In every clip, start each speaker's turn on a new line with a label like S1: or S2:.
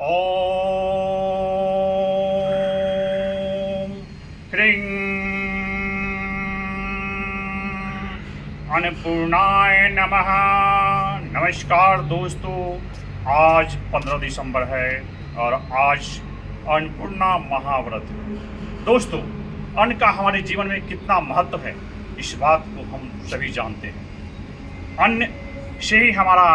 S1: ओम ह्रीं अन्नपूर्णाय नमः। नमस्कार दोस्तों, आज 15 दिसंबर है और आज अन्नपूर्णा महाव्रत। दोस्तों, अन्न का हमारे जीवन में कितना महत्व है इस बात को हम सभी जानते हैं। अन्न से ही हमारा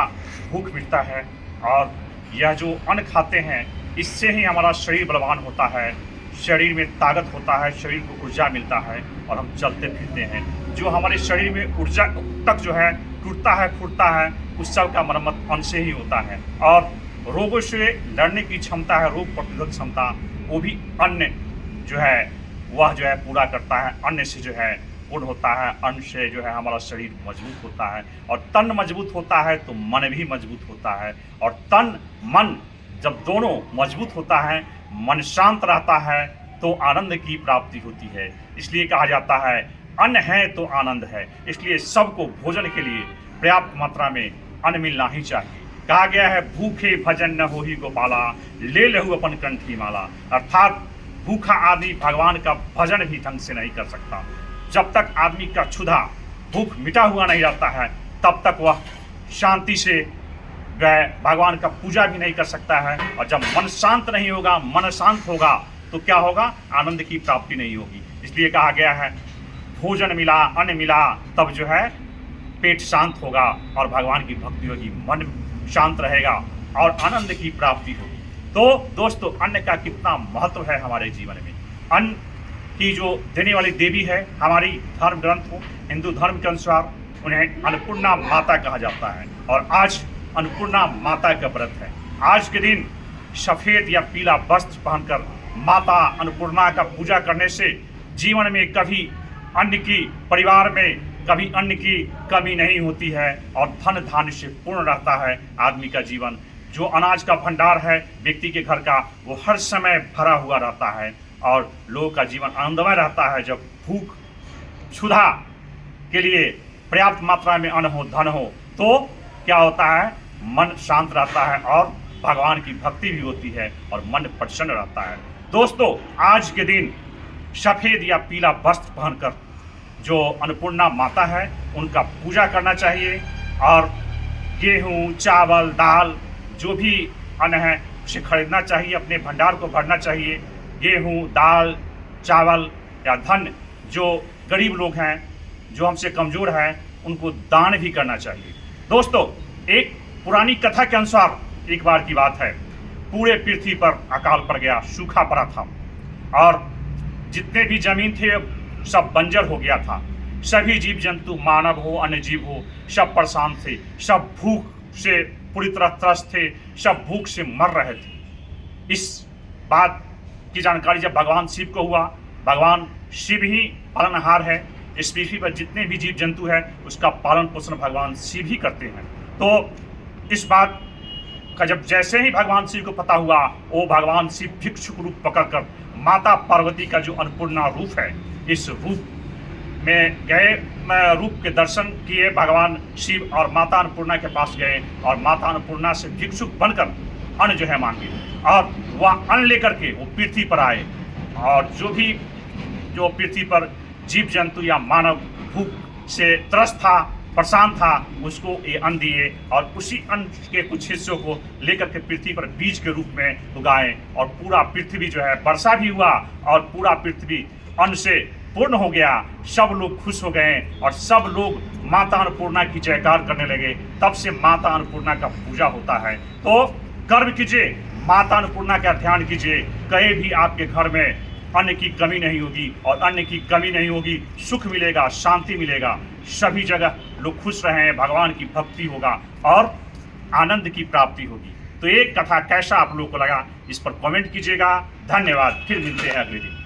S1: भूख मिटता है और यह जो अन्न खाते हैं इससे ही हमारा शरीर बलवान होता है, शरीर में ताकत होता है, शरीर को ऊर्जा मिलता है और हम चलते फिरते हैं। जो हमारे शरीर में ऊर्जा तक जो है टूटता है फूटता है, उस सब का मरम्मत अन्न से ही होता है। और रोगों से लड़ने की क्षमता है, रोग प्रतिरोधक क्षमता, वो भी अन्न जो है वह जो है पूरा करता है। अन्न से जो है पूर्ण होता है, अन्न से जो है हमारा शरीर मजबूत होता है और तन मजबूत होता है तो मन भी मजबूत होता है। और तन मन जब दोनों मजबूत होता है, मन शांत रहता है तो आनंद की प्राप्ति होती है। इसलिए कहा जाता है अन्न है तो आनंद है। इसलिए सबको भोजन के लिए पर्याप्त मात्रा में अन्न मिलना ही चाहिए। कहा गया है भूखे भजन न होहि गोपाला, ले लहु अपन कंठी माला। अर्थात भूखा आदमी भगवान का भजन भी ढंग से नहीं कर सकता। जब तक आदमी का क्षुधा भूख मिटा हुआ नहीं रहता है तब तक वह शांति से वह भगवान का पूजा भी नहीं कर सकता है। और जब मन शांत नहीं होगा, मन शांत होगा तो क्या होगा? आनंद की प्राप्ति नहीं होगी। इसलिए कहा गया है भोजन मिला, अन्न मिला, तब जो है पेट शांत होगा और भगवान की भक्ति होगी, मन शांत रहेगा और आनंद की प्राप्ति होगी। तो दोस्तों, अन्न का कितना महत्व है हमारे जीवन में। अन्न की जो देने वाली देवी है, हमारी धर्म ग्रंथ हो, हिंदू धर्म के अनुसार उन्हें अन्नपूर्णा माता कहा जाता है। और आज अन्नपूर्णा माता का व्रत है। आज के दिन सफ़ेद या पीला वस्त्र पहनकर माता अन्नपूर्णा का पूजा करने से जीवन में कभी अन्न की, परिवार में कभी अन्न की कमी नहीं होती है और धन धान्य से पूर्ण रहता है आदमी का जीवन। जो अनाज का भंडार है व्यक्ति के घर का, वो हर समय भरा हुआ रहता है और लोगों का जीवन आनंदमय रहता है। जब भूख क्षुधा के लिए पर्याप्त मात्रा में अन्न हो, धन हो, तो क्या होता है? मन शांत रहता है और भगवान की भक्ति भी होती है और मन प्रसन्न रहता है। दोस्तों, आज के दिन सफ़ेद या पीला वस्त्र पहनकर जो अन्नपूर्णा माता है उनका पूजा करना चाहिए और गेहूँ, चावल, दाल जो भी अन्न है उसे खरीदना चाहिए, अपने भंडार को भरना चाहिए। गेहूँ, दाल, चावल या धन जो गरीब लोग हैं, जो हमसे कमज़ोर हैं, उनको दान भी करना चाहिए। दोस्तों, एक पुरानी कथा के अनुसार एक बार की बात है, पूरे पृथ्वी पर अकाल पड़ गया, सूखा पड़ा था और जितने भी जमीन थे सब बंजर हो गया था। सभी जीव जंतु, मानव हो, अन्य जीव हो, सब परेशान थे, सब भूख से पूरी तरह त्रस्त थे, सब भूख से मर रहे थे। इस बात की जानकारी जब भगवान शिव को हुआ, भगवान शिव ही पालनहार है, इस पृथ्वी पर जितने भी जीव जंतु है उसका पालन पोषण भगवान शिव ही करते हैं। तो इस बात का जब जैसे ही भगवान शिव को पता हुआ, वो भगवान शिव भिक्षुक रूप पकड़कर माता पार्वती का जो अन्नपूर्णा रूप है, इस रूप में गए, रूप के दर्शन किए भगवान शिव और माता अन्नपूर्णा के पास गए और माता अन्नपूर्णा से भिक्षुक बनकर अन्न जो है मांगे और वह अन्न लेकर के वो पृथ्वी पर आए। और जो पृथ्वी पर जीव जंतु या मानव भूख से त्रस्त था, परेशान था, उसको ये अन्न दिए और उसी अन्न के कुछ हिस्सों को लेकर के पृथ्वी पर बीज के रूप में उगाए और पूरा पृथ्वी जो है वर्षा भी हुआ और पूरा पृथ्वी अन्न से पूर्ण हो गया। सब लोग खुश हो गए और सब लोग माता अन्नपूर्णा की जयकार करने लगे। तब से माता अन्नपूर्णा का पूजा होता है। तो कर्म कीजिए, माता अन्नपूर्णा का ध्यान कीजिए, कहीं भी आपके घर में अन्न की कमी नहीं होगी और अन्न की कमी नहीं होगी, सुख मिलेगा, शांति मिलेगा, सभी जगह लोग खुश रहें, भगवान की भक्ति होगा और आनंद की प्राप्ति होगी। तो एक कथा कैसा आप लोगों को लगा, इस पर कमेंट कीजिएगा। धन्यवाद, फिर मिलते हैं अगले दिन।